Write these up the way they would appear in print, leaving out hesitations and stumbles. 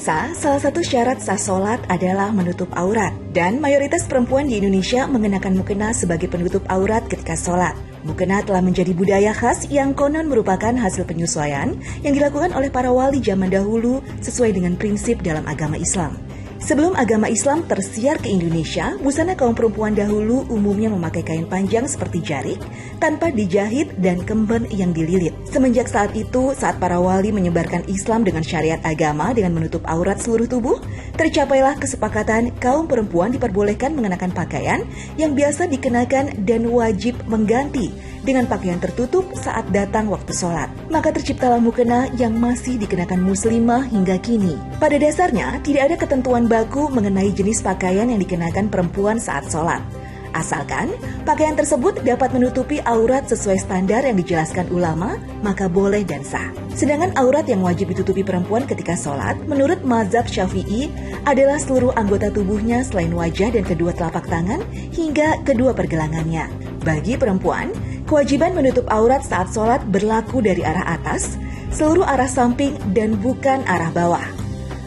Pemirsa, salah satu syarat sah sholat adalah menutup aurat. Dan mayoritas perempuan di Indonesia mengenakan mukena sebagai penutup aurat ketika sholat. Mukena telah menjadi budaya khas yang konon merupakan hasil penyesuaian yang dilakukan oleh para wali zaman dahulu sesuai dengan prinsip dalam agama Islam. Sebelum agama Islam tersiar ke Indonesia, busana kaum perempuan dahulu umumnya memakai kain panjang seperti jarik, tanpa dijahit dan kemben yang dililit. Semenjak saat itu, saat para wali menyebarkan Islam dengan syariat agama dengan menutup aurat seluruh tubuh, tercapailah kesepakatan kaum perempuan diperbolehkan mengenakan pakaian yang biasa dikenakan dan wajib mengganti dengan pakaian tertutup saat datang waktu sholat. Maka terciptalah mukena yang masih dikenakan muslimah hingga kini. Pada dasarnya, tidak ada ketentuan baku mengenai jenis pakaian yang dikenakan perempuan saat sholat. Asalkan pakaian tersebut dapat menutupi aurat sesuai standar yang dijelaskan ulama, maka boleh dan sah. Sedangkan aurat yang wajib ditutupi perempuan ketika sholat, menurut mazhab Syafi'i, adalah seluruh anggota tubuhnya selain wajah dan kedua telapak tangan hingga kedua pergelangannya. Bagi perempuan, kewajiban menutup aurat saat sholat berlaku dari arah atas, seluruh arah samping, dan bukan arah bawah.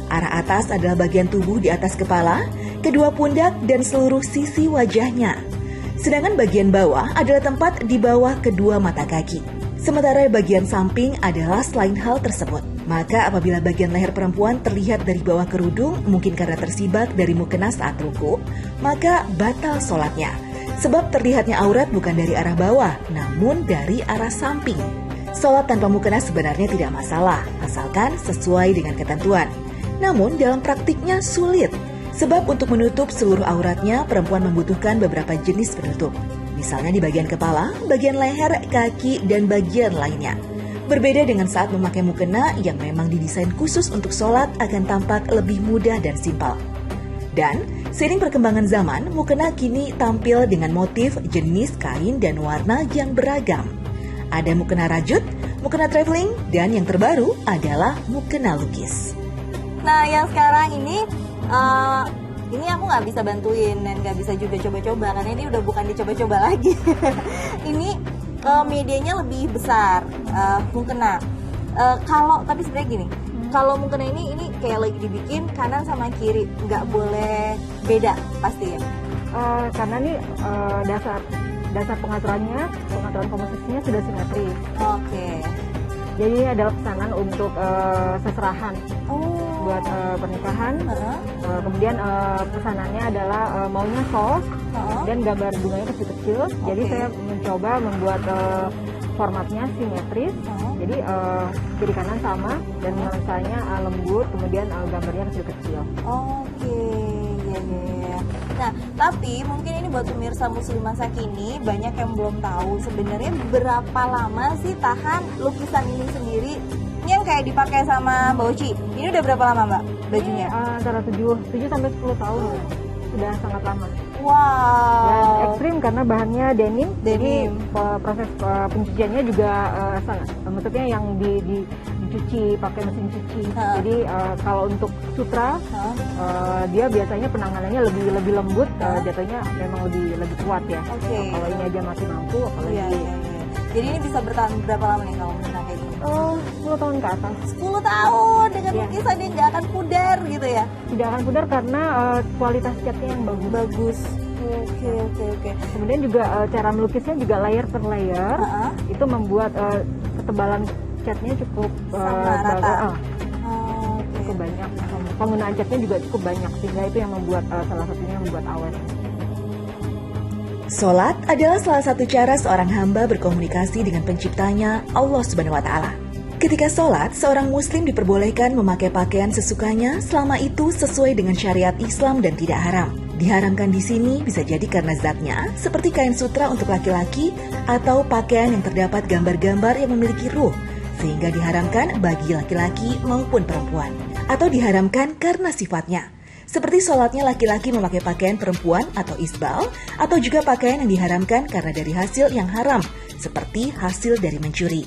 Arah atas adalah bagian tubuh di atas kepala, kedua pundak, dan seluruh sisi wajahnya. Sedangkan bagian bawah adalah tempat di bawah kedua mata kaki. Sementara bagian samping adalah selain hal tersebut. Maka apabila bagian leher perempuan terlihat dari bawah kerudung, mungkin karena tersibak dari mukena saat ruku, maka batal sholatnya. Sebab terlihatnya aurat bukan dari arah bawah, namun dari arah samping. Sholat tanpa mukena sebenarnya tidak masalah, asalkan sesuai dengan ketentuan. Namun dalam praktiknya sulit, sebab untuk menutup seluruh auratnya, perempuan membutuhkan beberapa jenis penutup. Misalnya di bagian kepala, bagian leher, kaki, dan bagian lainnya. Berbeda dengan saat memakai mukena yang memang didesain khusus untuk sholat akan tampak lebih mudah dan simpel. Dan seiring perkembangan zaman, mukena kini tampil dengan motif, jenis kain, dan warna yang beragam. Ada mukena rajut, mukena traveling, dan yang terbaru adalah mukena lukis. Nah, yang sekarang ini aku nggak bisa bantuin dan nggak bisa juga coba-coba karena ini udah bukan dicoba-coba lagi. Ini medianya lebih besar, mukena. Tapi sebenarnya gini, kalau mukena ini kayak lagi dibikin kanan sama kiri, nggak boleh beda pasti ya. Karena nih dasar pengaturan komposisinya sudah simetris. Oke. Jadi ini adalah pesanan untuk seserahan buat pernikahan. Kemudian pesanannya adalah maunya soft dan gambar bunganya kecil-kecil. Jadi saya mencoba membuat formatnya simetris. Jadi kiri kanan sama dan nuansanya lembut. Kemudian gambarnya kecil-kecil. Oke, ya. Nah, tapi mungkin ini buat pemirsa muslimah sakini banyak yang belum tahu sebenarnya berapa lama sih tahan lukisan ini sendiri. Ini yang kayak dipakai sama Mbak Uci. Ini udah berapa lama Mbak bajunya? Antara 7 sampai 10 tahun. Sudah sangat lama. Wow. Dan ekstrim karena bahannya denim. Jadi proses pencuciannya juga sangat. Maksudnya yang dicuci pakai mesin cuci. Jadi kalau untuk sutra dia biasanya penanganannya lebih lembut, jatuhnya memang lebih kuat ya. Kalau ini aja masih mampu, apalagi. Jadi ini bisa bertahan berapa lama nih kalau menang kayak gini? 10 tahun ke atas. 10 tahun dengan lukisan yang nggak akan pudar gitu ya? Tidak akan pudar karena kualitas catnya yang bagus. Oke. Kemudian juga cara melukisnya juga layer per layer. Itu membuat ketebalan catnya cukup rata. Cukup banyak. Penggunaan catnya juga cukup banyak sehingga itu yang membuat salah satunya membuat awet. Sholat adalah salah satu cara seorang hamba berkomunikasi dengan penciptanya, Allah Subhanahu wa Ta'ala. Ketika sholat, seorang muslim diperbolehkan memakai pakaian sesukanya selama itu sesuai dengan syariat Islam dan tidak haram. Diharamkan di sini bisa jadi karena zatnya, seperti kain sutra untuk laki-laki atau pakaian yang terdapat gambar-gambar yang memiliki ruh, sehingga diharamkan bagi laki-laki maupun perempuan. Atau diharamkan karena sifatnya, seperti sholatnya laki-laki memakai pakaian perempuan atau isbal, atau juga pakaian yang diharamkan karena dari hasil yang haram, seperti hasil dari mencuri.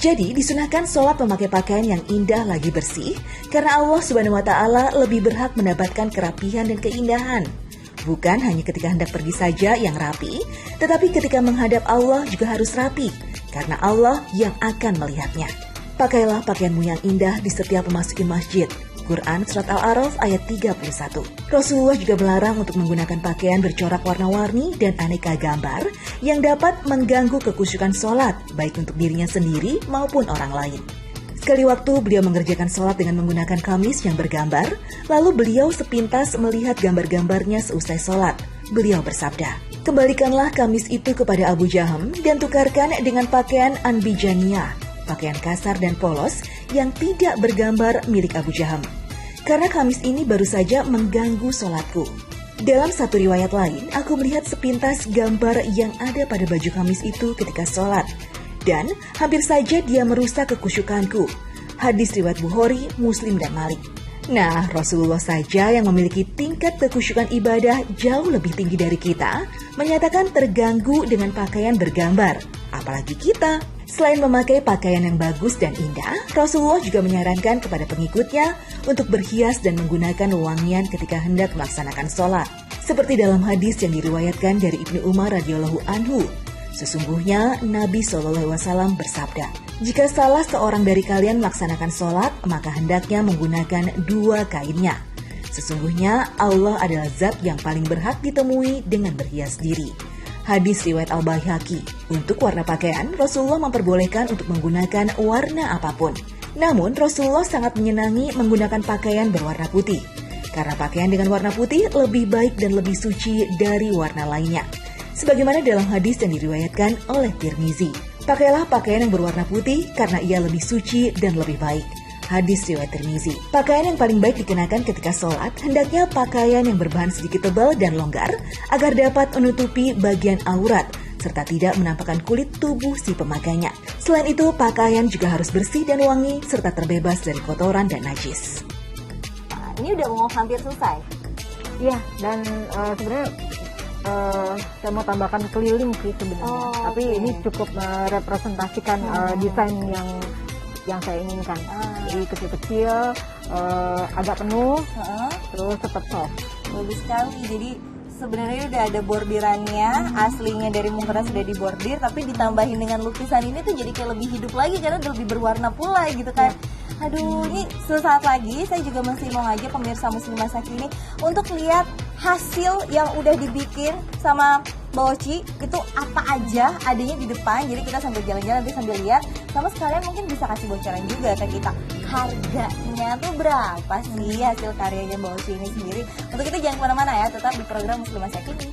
Jadi disunahkan sholat memakai pakaian yang indah lagi bersih, karena Allah Subhanahu wa Ta'ala lebih berhak mendapatkan kerapihan dan keindahan. Bukan hanya ketika hendak pergi saja yang rapi, tetapi ketika menghadap Allah juga harus rapi, karena Allah yang akan melihatnya. Pakailah pakaianmu yang indah di setiap memasuki masjid, Al-Quran Surat Al-A'raf ayat 31. Rasulullah juga melarang untuk menggunakan pakaian bercorak warna-warni dan aneka gambar yang dapat mengganggu kekhusyukan sholat, baik untuk dirinya sendiri maupun orang lain. Sekali waktu beliau mengerjakan sholat dengan menggunakan kamis yang bergambar, lalu beliau sepintas melihat gambar-gambarnya seusai sholat. Beliau bersabda, "Kembalikanlah kamis itu kepada Abu Jaham dan tukarkan dengan pakaian Anbijaniyah, pakaian kasar dan polos yang tidak bergambar milik Abu Jaham. Karena kamis ini baru saja mengganggu sholatku." Dalam satu riwayat lain, aku melihat sepintas gambar yang ada pada baju kamis itu ketika sholat. Dan hampir saja dia merusak kekhusyukanku. Hadis riwayat Bukhari, Muslim, dan Malik. Nah, Rasulullah saja yang memiliki tingkat kekhusyukan ibadah jauh lebih tinggi dari kita, menyatakan terganggu dengan pakaian bergambar. Apalagi kita. Selain memakai pakaian yang bagus dan indah, Rasulullah juga menyarankan kepada pengikutnya untuk berhias dan menggunakan wangian ketika hendak melaksanakan sholat. Seperti dalam hadis yang diriwayatkan dari Ibnu Umar radhiyallahu anhu, sesungguhnya Nabi SAW bersabda, "Jika salah seorang dari kalian melaksanakan sholat, maka hendaknya menggunakan dua kainnya. Sesungguhnya Allah adalah zat yang paling berhak ditemui dengan berhias diri." Hadis riwayat Al-Baihaqi. Untuk warna pakaian, Rasulullah memperbolehkan untuk menggunakan warna apapun. Namun, Rasulullah sangat menyenangi menggunakan pakaian berwarna putih. Karena pakaian dengan warna putih lebih baik dan lebih suci dari warna lainnya. Sebagaimana dalam hadis yang diriwayatkan oleh Tirmizi, "Pakailah pakaian yang berwarna putih karena ia lebih suci dan lebih baik." Hadis riwayat Tirmizi. Pakaian yang paling baik dikenakan ketika sholat hendaknya pakaian yang berbahan sedikit tebal dan longgar agar dapat menutupi bagian aurat serta tidak menampakkan kulit tubuh si pemakainya. Selain itu, pakaian juga harus bersih dan wangi serta terbebas dari kotoran dan najis. Nah, ini udah mau hampir selesai. Iya, dan sebenarnya saya mau tambahkan keliling sih sebenarnya. Tapi oke. ini cukup merepresentasikan desain yang saya inginkan. Jadi kecil-kecil, agak penuh, terus tetap soft. Bagus sekali. Jadi sebenarnya udah ada bordirannya, aslinya dari mukena sudah dibordir, tapi ditambahin dengan lukisan ini tuh jadi kayak lebih hidup lagi karena udah lebih berwarna pula gitu kan. Aduh, ini sesaat lagi saya juga masih mau ngajak pemirsa Muslimah Sakini untuk lihat hasil yang udah dibikin sama Mbak Oci itu apa aja adanya di depan. Jadi kita sambil jalan-jalan nanti sambil lihat, sama sekalian mungkin bisa kasih bocoran juga ke kita harganya tuh berapa sih hasil karyanya Mbak Oci ini sendiri. Untuk itu jangan kemana-mana ya, tetap di program Muslimah Sakini.